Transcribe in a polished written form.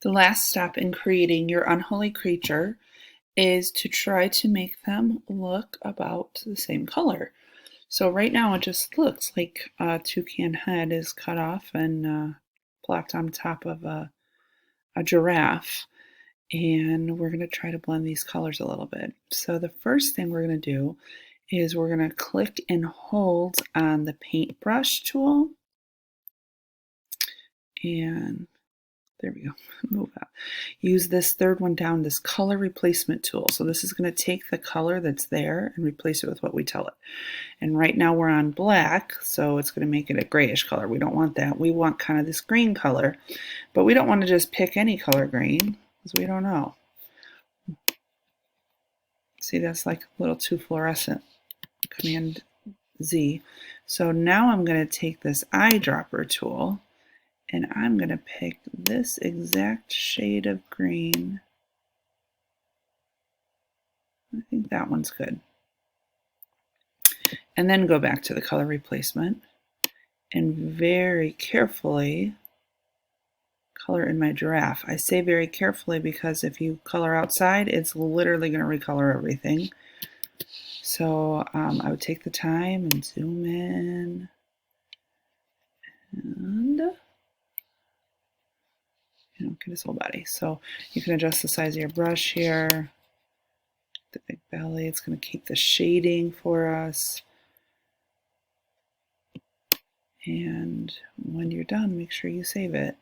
The last step in creating your unholy creature is to try to make them look about the same color. So right now it just looks like a toucan head is cut off and plopped on top of a giraffe. And we're going to try to blend these colors a little bit. So the first thing we're going to do is we're going to click and hold on the paintbrush tool. And there we go. Move out. Use this third one down, this color replacement tool. So this is going to take the color that's there and replace it with what we tell it. And right now we're on black, so it's going to make it a grayish color. We don't want that. We want kind of this green color, but we don't want to just pick any color green because we don't know. See, that's like a little too fluorescent. Command Z. So now I'm going to take this eyedropper tool and I'm going to pick this exact shade of green. I think that one's good. And then go back to the color replacement and very carefully color in my giraffe. I say very carefully because if you color outside, it's literally going to recolor everything. So I would take the time and zoom in and get his whole body. So you can adjust the size of your brush here. The big belly, it's going to keep the shading for us. And when you're done, make sure you save it.